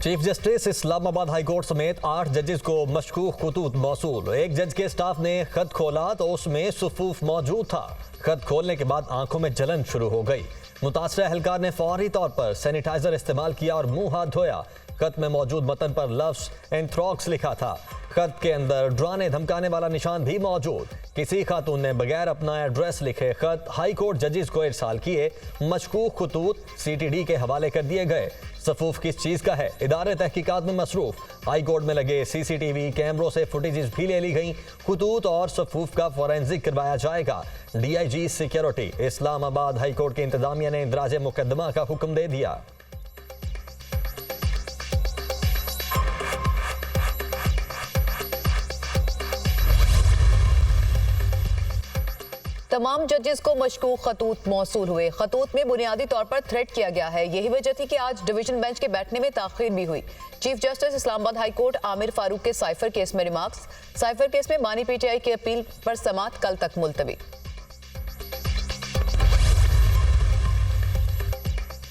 Chief justice Islamabad high court समेत 8 जजेस को मशकूक खतूत मौसूल। एक जज के स्टाफ ने खत खोला तो उसमें सुफूफ मौजूद था। खत खोलने के बाद आंखों में जलन शुरू हो गई। मुतासरा एहलकार ने फौरी तौर पर सैनिटाइजर इस्तेमाल किया और मुंह हाथ धोया। खत में मौजूद मतन पर लफ्ज एंथ्रॉक्स लिखा था। खत के अंदर डराने धमकाने वाला निशान भी मौजूद। किसी खातून ने बगैर अपना एड्रेस लिखे खत हाई कोर्ट जजेस को इरसाल किए। मशकूक खतूत CTD के हवाले कर दिए गए। सफूफ किस चीज का है, इदारे तहकीकात में मसरूफ। हाई कोर्ट में लगे CCTV कैमरों से फुटेजेस भी ले ली गई। खतूत और सफूफ का फोरेंसिक करवाया जाएगा। DIG security Islamabad high court की इंतजामिया ने इंदराज मुकदमा का हुक्म दे दिया। तमाम जजेस को मशकूक खतूत मौसूल हुए। खतूत में बुनियादी तौर पर थ्रेट किया गया है। यही वजह थी कि आज डिवीजन बेंच के बैठने में ताखीर भी हुई। Chief justice Islamabad high court Aamir Farooq के साइफर केस में रिमार्क्स। साइफर केस में बानी PTI की अपील पर समाअत कल तक मुलतवी।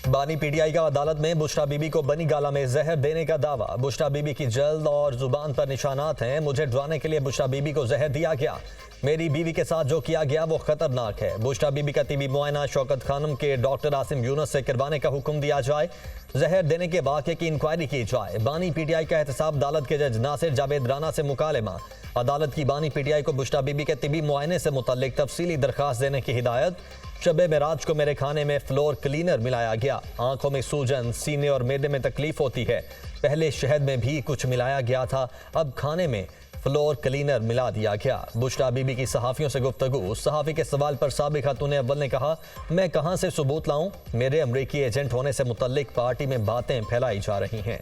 बानी PTI का अदालत में बुशरा बीबी को बनी गाला में जहर देने का दावा। बुशरा बीबी की जल्द और जुबान पर निशानात हैं। मुझे डराने के लिए बुशरा बीबी को जहर दिया गया। मेरी बीवी के साथ जो किया गया वो खतरनाक है। बुशरा बीबी का तिबी मुआयना शौकत खानम के डॉक्टर आसिम यूनुस से करवाने का हुक्म दिया जाए। जहर देने के वाक़े की इंक्वायरी की जाए। बानी PTI का एहतसाब अदालत के जज नासिर जावेद राना से मुकालमा। अदालत की बानी PTI को बुशरा बीबी के तिबी मुआयने से मुतल्लिक तफसीली दरखास्त देने की हिदायत। शबे मेराज को मेरे खाने में फ्लोर क्लीनर मिलाया गया। आंखों में सूजन, सीने और मैदे में तकलीफ होती है। पहले शहद में भी कुछ मिलाया गया था, अब खाने में फ्लोर क्लीनर मिला दिया गया। बुशरा बीबी की सहाफ़ियों से गुफ्तगू। सहाफ़ी के सवाल पर साबिक खातून अव्वल ने कहा, मैं कहां से सबूत लाऊं? मेरे अमरीकी एजेंट होने से मुतल्लिक पार्टी में बातें फैलाई जा रही हैं।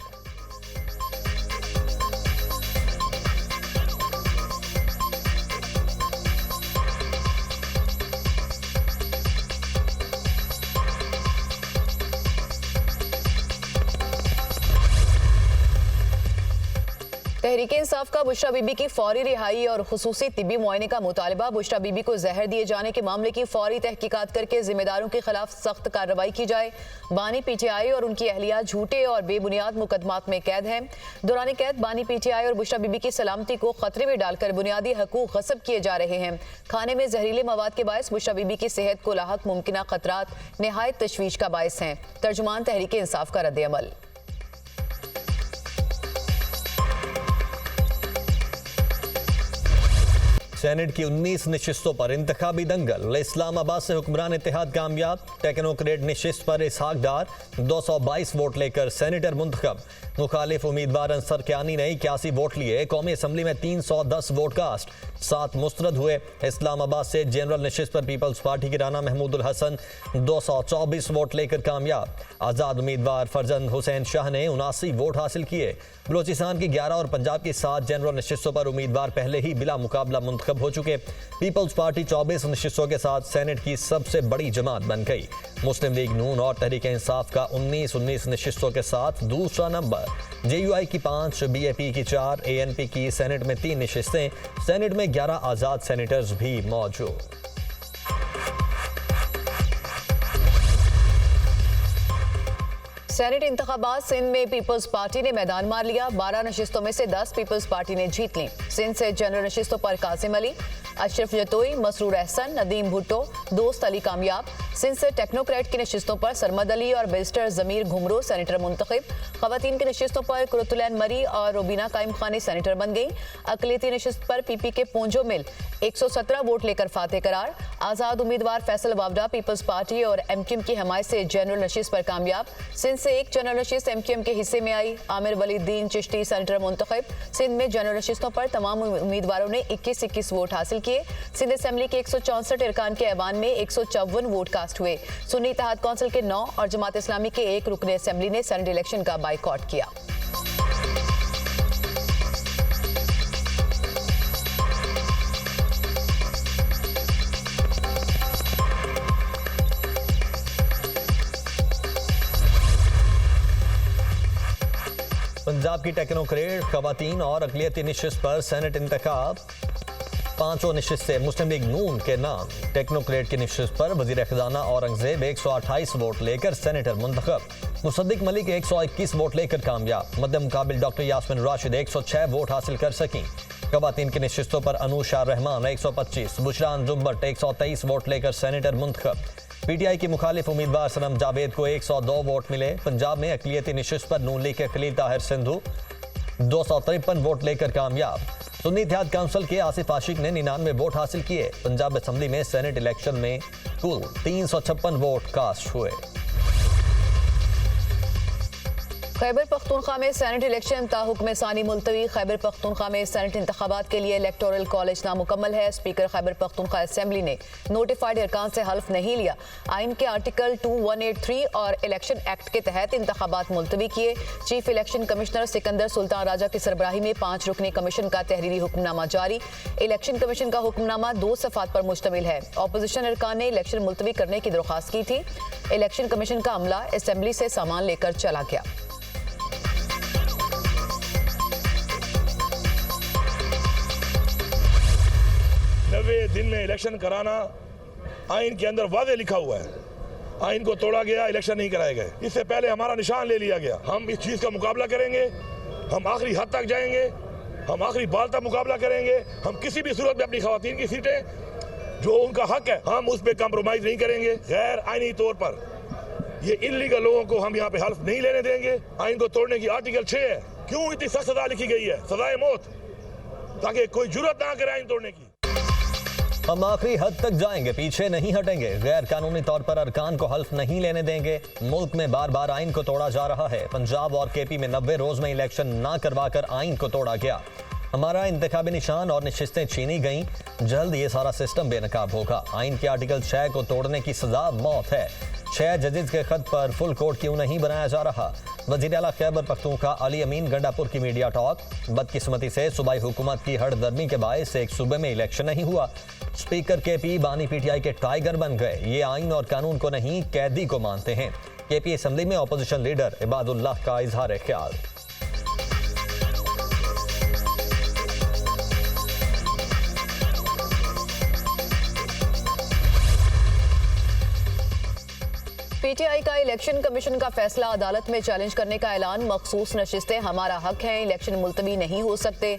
तहरीक इंसाफ का बुशरा बीबी की फौरी रिहाई और खुसूसी तिबी मुआयने का मुतालबा। बुशरा बीबी को जहर दिए जाने के मामले की फौरी तहकीकात करके जिम्मेदारों के खिलाफ सख्त कार्रवाई की जाए। बानी PTI और उनकी अहलिया झूठे और बेबुनियाद मुकदमात में कैद हैं। दौरान कैद बानी PTI और बुशरा बीबी की सलामती को खतरे में डालकर बुनियादी हकूक गस्ब किए जा रहे हैं। खाने में जहरीले मवाद के बायस बुशरा बीबी की सेहत को लाहक मुमकिन खतरात नहायत तशवीश का बायस हैं। तर्जुमान तहरीक इंसाफ का रद्द अमल। सेनेट की 19 नशिस्तों पर इंतखाबी दंगल। इस्लामाबाद से हुक्मरान इत्तेहाद कामयाब। टेक्नोक्रेट नशिस्त पर इसहाक डार 222 वोट लेकर सेनेटर मुंतखब। मुखालिफ उम्मीदवार अंसर क्यानी ने 81 वोट लिए। कौमी असम्बली में 310 वोट कास्ट, 7 मुस्तरद हुए। इस्लामाबाद से जनरल नशिस्त पर पीपल्स पार्टी की राना महमूदुल हसन 224 वोट लेकर कामयाब। आज़ाद उम्मीदवार फरजंद हुसैन शाह ने 79 वोट हासिल किए। बलोचिस्तान की 11 और पंजाब की 7 जनरल नशिस्तों पर उम्मीदवार पहले ही बिला मुकाबला मुंतखब हो चुके। पीपल्स पार्टी 24 नशिस्तों के साथ सेनेट की सबसे बड़ी जमात बन गई। मुस्लिम लीग नून और तहरीक इंसाफ का 19 नशिस्तों के साथ दूसरा नंबर। JUI की 5, BAP की 4, ANP की सेनेट में 3 नशिस्तें। सेनेट में 11 आज़ाद सेनेटर्स भी मौजूद। सेनेट इंतखाबात सिंध में पीपल्स पार्टी ने मैदान मार लिया। 12 नशिस्तों में से 10 पीपल्स पार्टी ने जीत ली। सिंध से जनरल नशिस्तों पर कासिम अली, अशरफ जतोई, मसरूर एहसन, नदीम भुट्टो, दोस्त अली कामयाब। सिंध से टेक्नोक्रेट की नशिस्तों पर सरमद अली और बैरिस्टर जमीर घुमरो सेनेटर मुंतखब। खवातीन की नशिस्तों पर कुरतुलैन मरी और रुबीना काइम खानी सेनेटर बन गई। अकलियती नशिस्त पर PP के पोंजो मिल 117 वोट लेकर फातेह करार। आज़ाद उम्मीदवार फैसल वावडा पीपल्स पार्टी और MQM की हमायत से जनरल नशिस्त पर कामयाब। सिंध से एक जनरल नशिस्त MQM के हिस्से में आई। आमिर वलीद्दीन चिश्ती सेनेटर मुंतखब। सिंध में जनरल नशिस्तों पर तमाम उम्मीदवारों ने 21 वोट हासिल किए। सिंध असेंबली के 164 अरकान के ऐवान में 154 वोट कास्ट हुए। सुन्नी इत्तेहाद कौंसिल के 9 और जमात इस्लामी के 1 रुकन असेंबली ने सेनेट इलेक्शन का बाइकॉट किया। पंजाब की टेक्नोक्रेट खवातीन और अकलियती नशिस्त पर सेनेट इंतखाब। 5 नशिस्तें मुस्लिम लीग नून के नाम। टेक्नोक्रेट की नशिस्त पर वजीर खजाना औरंगजेब 128 वोट लेकर सेनेटर मुंतखब। मुसद्दिक मलिक 121 वोट लेकर कामयाब। मद्दे मुकाबिल डॉक्टर यास्मिन राशिद 106 वोट हासिल कर सकी। खवातीन की नशिस्तों पर अनुषा रहमान 125, बुशरा अंजुम भट्ट 123 वोट लेकर सेनेटर मुंतखब। पीटीआई की मुखालिफ उम्मीदवार सनम जावेद को 102 वोट मिले। पंजाब में अक़लियती नशिस्त पर नून लीग के खलील ताहिर सिंधु 253 वोट लेकर कामयाब। सुन्नी इत्तेहाद काउंसिल के आसिफ आशिक ने 99 वोट हासिल किए। पंजाब असम्बली में सेनेट इलेक्शन में कुल 356 वोट कास्ट हुए। खैबर पख्तूनख्वा में सेनेट इलेक्शन ताहुक्म सानी मुलतवी। खैबर पख्तूनख्वा में सेनेट इंतखाबात के लिए इलेक्टोरल कॉलेज नामुकम्मल है। स्पीकर खैबर पख्तूनख्वा असेंबली ने नोटिफाइड अरकान से हल्फ नहीं लिया। आइन के आर्टिकल 2183 और इलेक्शन एक्ट के तहत इंतखाबात मुलतवी किए। Chief election commissioner Sikandar Sultan Raja की सरबराही में 5 रुकनी कमीशन का तहरीरी हुक्मनामा जारी। इलेक्शन कमीशन का हुक्मनामा 2 सफ़ात पर मुश्तमिल है। अपोजिशन अरकान ने इलेक्शन मुलतवी करने की दरख्वास्त की थी। इलेक्शन कमीशन का अमला असेंबली से सामान लेकर चला गया। दिन में इलेक्शन कराना आइन के अंदर वादे लिखा हुआ है। आइन को तोड़ा गया, इलेक्शन नहीं कराए गए। इससे पहले हमारा निशान ले लिया गया। हम इस चीज का मुकाबला करेंगे। हम आखिरी हद तक जाएंगे। हम आखिरी बाल तक मुकाबला करेंगे। हम किसी भी सूरत में अपनी खवातीन की सीटें जो उनका हक है हम उस पर कम्प्रोमाइज नहीं करेंगे। गैर आइनी तौर पर ये इल्लीगल लोगों को हम यहाँ पे हल्फ नहीं लेने देंगे। आइन को तोड़ने की आर्टिकल 6 है। क्यों इतनी सख्त सजा लिखी गई है, सजाए मौत, ताकि कोई जुर्रत ना करे आइन तोड़ने की। हम आखिरी हद तक जाएंगे, पीछे नहीं हटेंगे। गैर कानूनी तौर पर अरकान को हल्फ नहीं लेने देंगे। मुल्क में बार बार आइन को तोड़ा जा रहा है। पंजाब और केपी में 90 रोज में इलेक्शन ना करवाकर आइन को तोड़ा गया। हमारा इंतखाबी निशान और नशिस्तें छीनी गईं। जल्द ये सारा सिस्टम बेनकाब होगा। आइन के आर्टिकल 6 को तोड़ने की सजा मौत है। 6 जजेस के खत पर फुल कोर्ट क्यों नहीं बनाया जा रहा? वज़ीर आला खैबर पख्तूनख्वा अली अमीन गंडापुर की मीडिया टॉक। बदकिस्मती से सूबाई हुकूमत की हड़दर्मी के बायस एक सूबे में इलेक्शन नहीं हुआ। स्पीकर केपी बानी पीटीआई के टाइगर बन गए। ये आइन और कानून को नहीं, कैदी को मानते हैं। केपी असेंबली में अपोजिशन लीडर इबादुल्लाह का इजहार ख्याल। पीटीआई का इलेक्शन कमीशन का फैसला अदालत में चैलेंज करने का ऐलान। मखसूस नशिस्तें हमारा हक हैं, इलेक्शन मुलतवी नहीं हो सकते।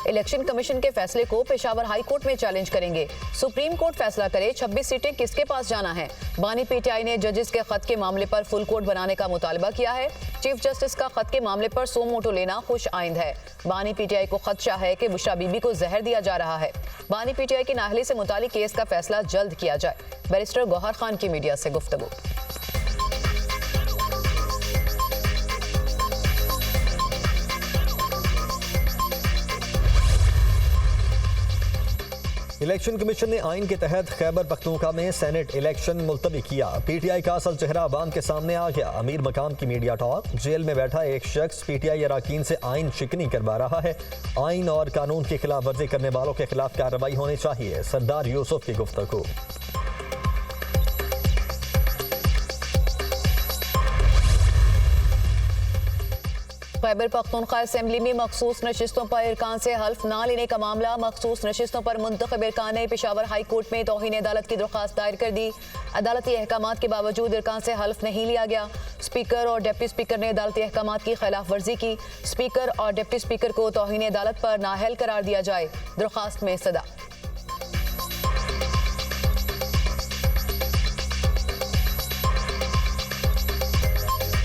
इलेक्शन कमीशन के फैसले को पेशावर हाई कोर्ट में चैलेंज करेंगे। सुप्रीम कोर्ट फैसला करे 26 सीटें किसके पास जाना है। बानी पीटीआई ने जजेस के खत के मामले पर फुल कोर्ट बनाने का मुतालबा किया है। चीफ जस्टिस का खत के मामले पर सो मोटो लेना खुश आइंद है। बानी पीटीआई को खदशा है कि बुशरा बीबी को जहर दिया जा रहा है। बानी पीटीआई की नाअहली से मुतालिक केस का फैसला जल्द किया जाए। बैरिस्टर गौहर खान की मीडिया से गुफ्तगू। इलेक्शन कमीशन ने आइन के तहत खैबर पख्तूनख्वा में सेनेट इलेक्शन मुलतवी किया। पीटीआई का असल चेहरा अवाम के सामने आ गया। अमीर मकाम की मीडिया टॉक। जेल में बैठा एक शख्स पीटीआई अरकान से आइन शिकनी करवा रहा है। आइन और कानून की खिलाफ वर्जी करने वालों के खिलाफ कार्रवाई होनी चाहिए। सरदार यूसुफ की गुफ्तगू। खैबर पख्तूनख्वा असेंबली में मखसूस नशिस्तों पर इरकान से हल्फ ना लेने का मामला। मखसूस नशिस्तों पर मुंतखब इरकान ने पेशावर हाई कोर्ट में तौहीन अदालत की दरख्वास्त दायर कर दी। अदालती अहकामात के बावजूद इरकान से हल्फ नहीं लिया गया। स्पीकर और डिप्टी स्पीकर ने अदालती अहकामात की खिलाफ वर्जी की। स्पीकर और डिप्टी स्पीकर को तौहीन अदालत पर नाअहल करार दिया जाए। दरख्वास्त में सदा